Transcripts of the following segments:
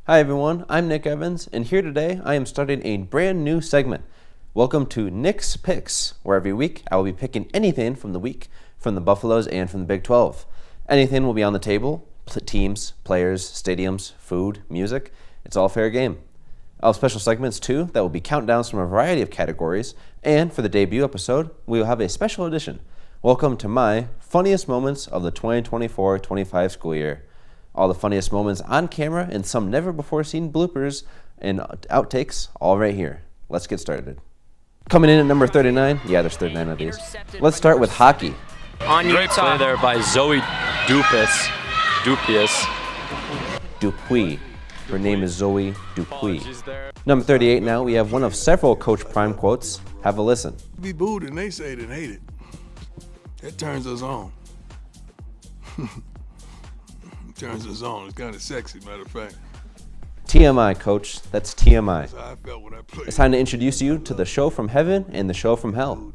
Hi everyone, I'm Nick Evans, and here today I am starting a brand new segment. Welcome to Nick's Picks, where every week I will be picking anything from the week from the Buffaloes and from the Big 12. Anything will be on the table, teams, players, stadiums, food, music. It's all fair game. I'll have special segments too that will be countdowns from a variety of categories, and for the debut episode, we will have a special edition. Welcome to my funniest moments of the 2024-25 school year. All the funniest moments on camera and some never before seen bloopers and outtakes all right here. Let's get started. Coming in at number 39, yeah, there's 39 of these. Let's start with hockey. On Great play there by Zoe Dupuis. Her name is Zoe Dupuis. Number 38 now, we have one of several Coach Prime quotes. Have a listen. Be booed and they say they hate it. That turns us on. Turns us on. It's kind of sexy, matter of fact. TMI, Coach. That's TMI. That's how I felt when I played. It's time to introduce you to the show from heaven and the show from hell.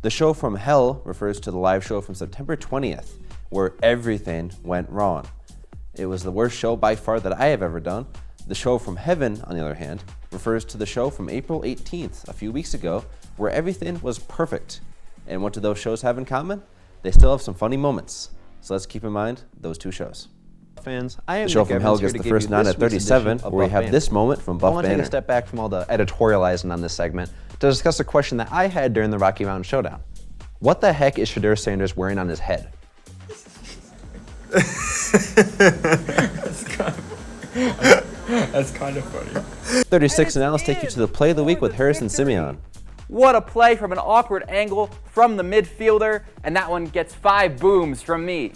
The show from hell refers to the live show from September 20th, where everything went wrong. It was the worst show by far that I have ever done. The show from heaven, on the other hand, refers to the show from April 18th, a few weeks ago, where everything was perfect. And what do those shows have in common? They still have some funny moments. So let's keep in mind those two shows. Fans, I am The show from hell gets the first 9 at 37, where we have this moment from Buff I want to take Banner. a step back from all the editorializing on this segment to discuss a question that I had during the Rocky Mountain Showdown. What the heck is Shedeur Sanders wearing on his head? That's kind of funny. 36 and now let's take you to the play of the week with Harrison Simeon. What a play from an awkward angle from the midfielder, and that one gets 5 booms from me.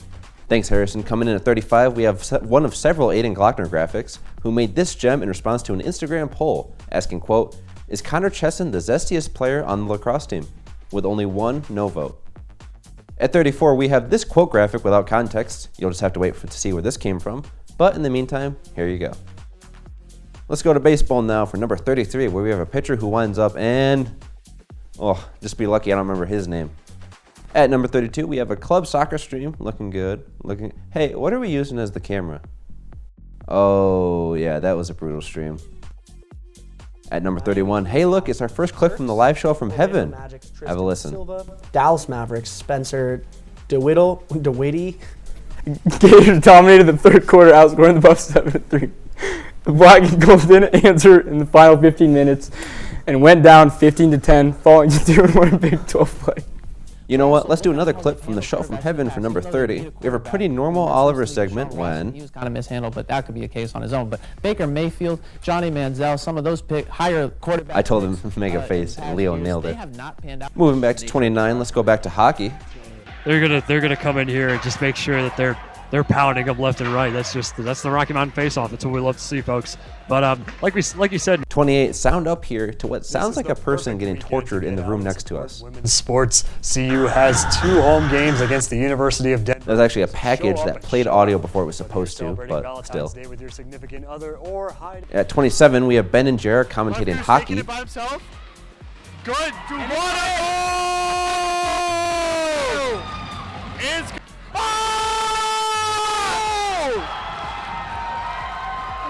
Thanks, Harrison. Coming in at 35, we have one of several Aiden Glockner graphics who made this gem in response to an Instagram poll asking, quote, is Connor Chesson the zestiest player on the lacrosse team? With only one no vote. At 34, we have this quote graphic without context. You'll just have to wait to see where this came from. But in the meantime, here you go. Let's go to baseball now for number 33, where we have a pitcher who winds up and... oh, just be lucky I don't remember his name. At number 32, we have a club soccer stream. Looking good. Hey, what are we using as the camera? Oh, yeah, that was a brutal stream. At number 31, hey, look, it's our first clip from the live show from heaven. Have a listen. Dallas Mavericks, Spencer DeWitty. Gators dominated the third quarter, outscoring the Buffs 7-3. The Black and Gold didn't answer in the final 15 minutes and went down 15-10, falling to 2-1 Big 12 play. You know what? Let's do another clip from the show from heaven for number 30. We have a pretty normal Oliver segment when... He was kind of mishandled, but that could be a case on his own. But Baker Mayfield, Johnny Manziel, some of those higher quarterbacks... I told him to make a face, and Leo nailed it. Have not panned out. Moving back to 29, let's go back to hockey. They're gonna come in here and just make sure that they're pounding them left and right. That's the Rocky Mountain face-off. That's what we love to see, folks. But like you said, 28, sound up here to what sounds like a person getting tortured in the room next to us. Women's Sports CU has 2 home games against the University of Denver. There's actually a package that played audio before it was supposed to, but still. At 27, we have Ben and Jared commentating hockey. Good.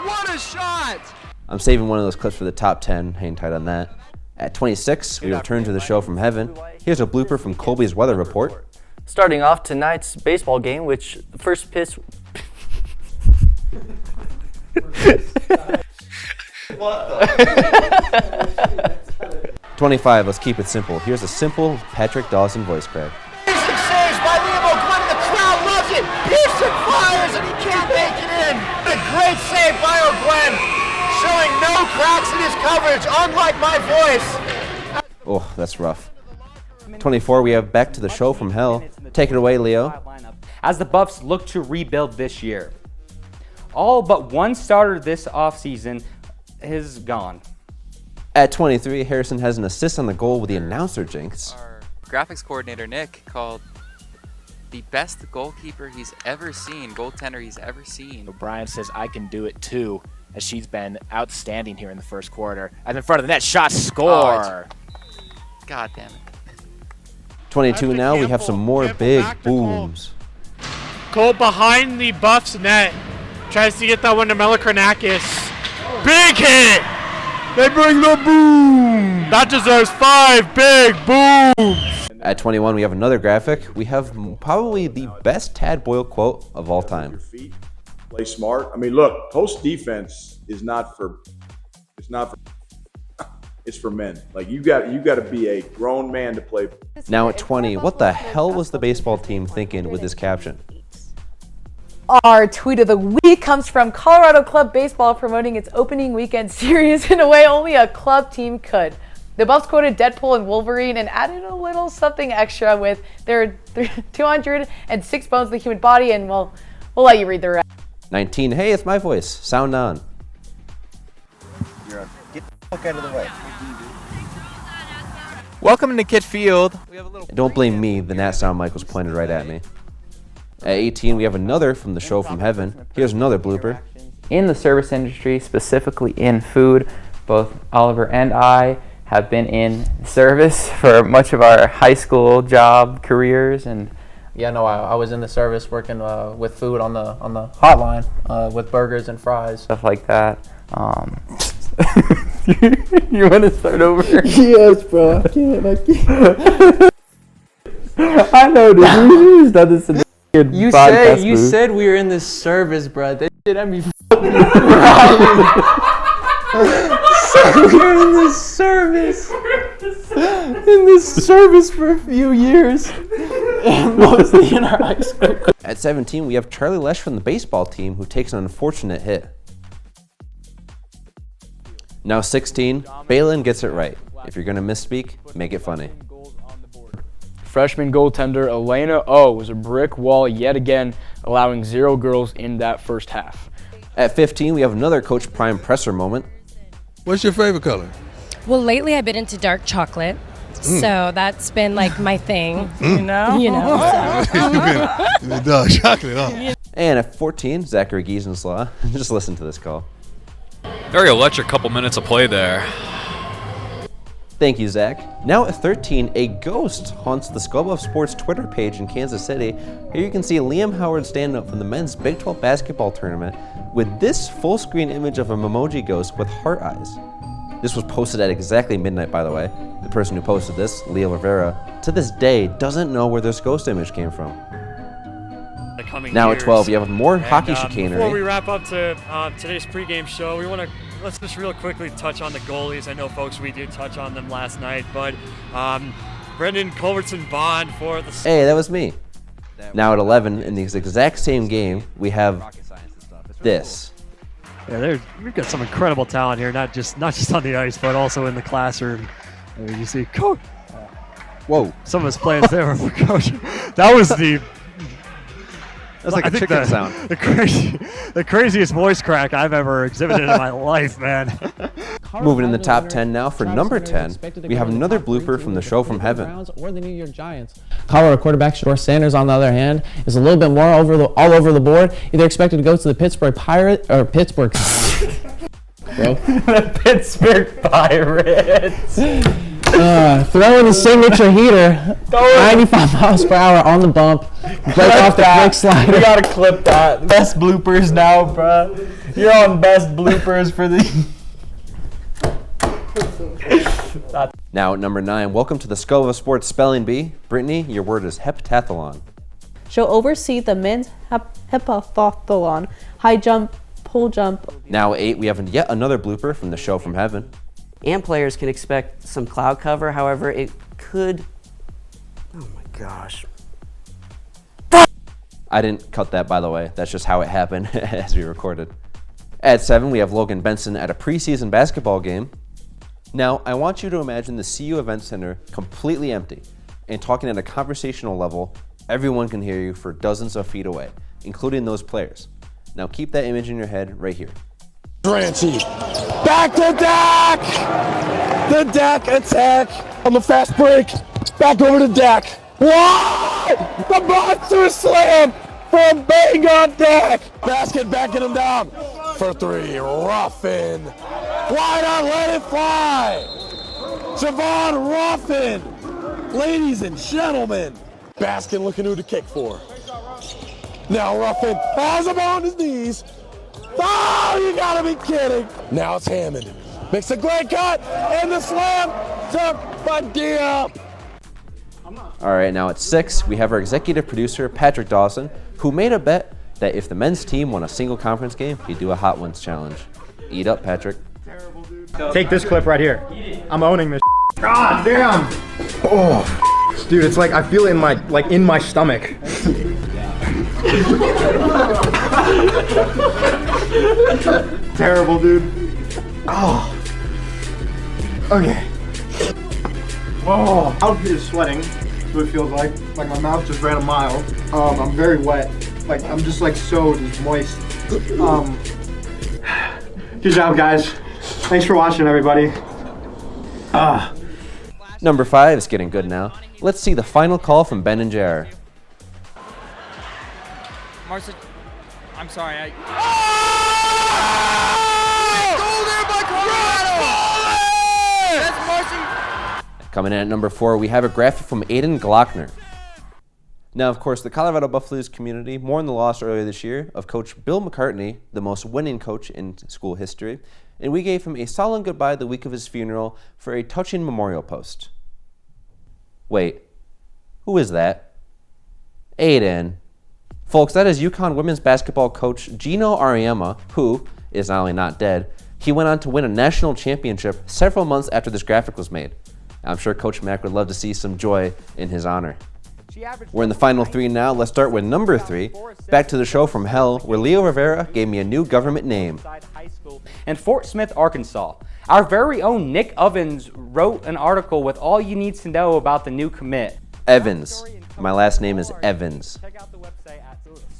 What a shot! I'm saving one of those clips for the top 10. Hang tight on that. At 26, we return to the show from heaven. Here's a blooper from Colby's weather report. Starting off tonight's baseball game, which the first pitch... 25, let's keep it simple. Here's a simple Patrick Dawson voice crack. Saves by Liam O'Gwen, the crowd loves it. Pearson fires and he can't make it in. A great save by O'Gwen, showing no cracks in his coverage, unlike my voice. Oh, that's rough. 24, we have back to the show from hell. Take it away, Leo. As the Buffs look to rebuild this year, all but one starter this offseason is gone. At 23, Harrison has an assist on the goal with the announcer jinx. Our graphics coordinator, Nick, called the best goalkeeper he's ever seen, goaltender he's ever seen. Brian says, I can do it too, as she's been outstanding here in the first quarter. And in front of the net, shot, score! God damn it. 22 now, we have some more big booms. Goal behind the Buffs net. Tries to get that one to Melikranakis. Big hit. They bring the boom. That deserves 5 big booms. At 21, we have another graphic. We have probably the best Tad Boyle quote of all time. Play smart. I mean, look, post defense is not for. It's for men. Like you got to be a grown man to play. Now at 20, what the hell was the baseball team thinking with this caption? Our tweet of the week comes from Colorado Club Baseball promoting its opening weekend series in a way only a club team could. The Buffs quoted Deadpool and Wolverine and added a little something extra with their 206 bones in the human body, and we'll let you read the rest. 19, hey, it's my voice. Sound on. Get the fuck out of the way. Welcome to Kit Field. And don't blame me, the Nat sound mic was pointed right at me. At 18, we have another from the show from heaven. Here's another blooper. In the service industry, specifically in food, both Oliver and I have been in service for much of our high school job careers, and Yeah, no, I was in the service working with food on the hotline with burgers and fries. stuff like that. You want to start over? Yes, bro. I can't. I know, dude. You just done this in the You said we were in the service, bro. That shit had me fucking We're in this service. In this service for a few years. Mostly in our high school. At 17, we have Charlie Lesh from the baseball team who takes an unfortunate hit. Now 16, Balin gets it right. If you're going to misspeak, make it funny. Freshman goaltender Elena O was a brick wall yet again, allowing 0 girls in that first half. At 15, we have another Coach Prime presser moment. What's your favorite color? Well, lately I've been into dark chocolate, so that's been like my thing, you know. You've been dark chocolate, huh? And at 14, Zachary Giesenslaw. Just listen to this call. Very electric couple minutes of play there. Thank you, Zach. Now at 13, a ghost haunts the Scope of Sports Twitter page in Kansas City. Here you can see Liam Howard stand up from the men's Big 12 basketball tournament with this full screen image of a Memoji ghost with heart eyes. This was posted at exactly midnight, by the way. The person who posted this, Leo Rivera, to this day doesn't know where this ghost image came from. Now at 12, you have more hockey chicanery. Before we wrap up to today's pregame show, let's just real quickly touch on the goalies. I know, folks, we did touch on them last night, but Brendan Culbertson Bond for the... Hey, that was me. Now at 11, in this exact same game, we have this. Yeah, we've got some incredible talent here, not just on the ice, but also in the classroom. I mean, you see, Coach. Whoa! Some of his plans there were for Coach. That was the. That's like a chicken sound. The craziest voice crack I've ever exhibited in my life, man. Moving in the top 10 now for number 10, we have another blooper from the show from heaven. Or the New York Giants. Colorado quarterback Shedeur Sanders, on the other hand, is a little bit more all over the board. Either expected to go to the Pittsburgh Pirates or Pittsburgh. The Pittsburgh Pirates. Throwing the signature heater, 95 miles per hour on the bump, break off the quick slide. We gotta clip that. Best bloopers now, bro. You're on best bloopers for the. Now at number 9, welcome to the Scope of Sports Spelling Bee. Brittany, your word is heptathlon. She'll oversee the men's heptathlon, high jump, pole jump. Now at 8, we have yet another blooper from the show from heaven. And players can expect some cloud cover. However, it could. Oh my gosh. I didn't cut that, by the way. That's just how it happened as we recorded. At 7, we have Logan Benson at a preseason basketball game. Now, I want you to imagine the CU Event Center completely empty and talking at a conversational level. Everyone can hear you for dozens of feet away, including those players. Now keep that image in your head right here. Granty. Back to Dak! The Dak attack on the fast break. Back over to Dak. What? The monster slam from Bang on Dak. Basket backing him down for 3. Ruffin. Why not let it fly? Javon Ruffin. Ladies and gentlemen. Baskin looking who to kick for. Now Ruffin has him on his knees. Oh, you gotta gotta be kidding. Now it's Hammond. Makes a great cut, and the slam dunk by Diop. All right, now at 6, we have our executive producer, Patrick Dawson, who made a bet that if the men's team won a single conference game, he'd do a Hot Ones challenge. Eat up, Patrick. Take this clip right here. I'm owning this. God damn. Oh, dude, it's like I feel it in my stomach. Terrible, dude. Oh. Okay. Oh, outfit is sweating. That's what it feels like. Like my mouth just ran a mile. I'm very wet. Like I'm just like so just moist. Good job, guys. Thanks for watching, everybody. Number 5 is getting good now. Let's see the final call from Ben and JR. Marcy, I'm sorry. That's Marcy. Coming in at number 4, we have a graphic from Aiden Glockner. Now, of course, the Colorado Buffaloes community mourned the loss earlier this year of Coach Bill McCartney, the most winning coach in school history, and we gave him a solemn goodbye the week of his funeral for a touching memorial post. Wait, who is that? Aiden. Folks, that is UConn women's basketball coach Gino Auriemma, who is not only not dead, he went on to win a national championship several months after this graphic was made. I'm sure Coach Mack would love to see some joy in his honor. We're in the final 3 now. Let's start with number 3. Back to the show from hell, where Leo Rivera gave me a new government name. In Fort Smith, Arkansas, our very own Nick Ovens wrote an article with all you need to know about the new commit. Evans. My last name is Evans.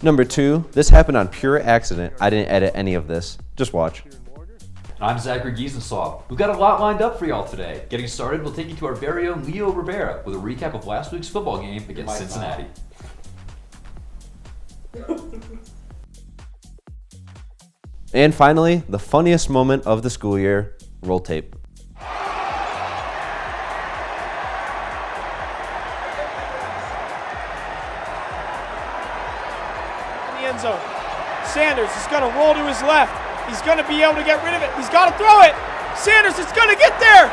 Number 2. This happened on pure accident. I didn't edit any of this. Just watch. I'm Zachary Giesensaw. We've got a lot lined up for y'all today. Getting started, we'll take you to our very own Leo Rivera with a recap of last week's football game against Cincinnati. And finally, the funniest moment of the school year. Roll tape. In the end zone. Sanders is going to roll to his left. He's going to be able to get rid of it. He's got to throw it. Sanders is going to get there.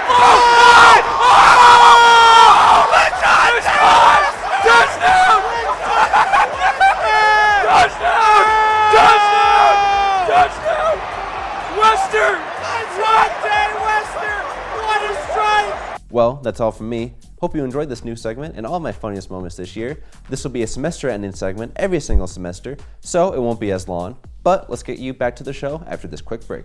Oh! Oh! Touchdown! Touchdown! Touchdown! Touchdown! Touchdown! Western! Dante Western! What a strike! Well, that's all from me. Hope you enjoyed this new segment and all my funniest moments this year. This will be a semester-ending segment every single semester, so it won't be as long. But let's get you back to the show after this quick break.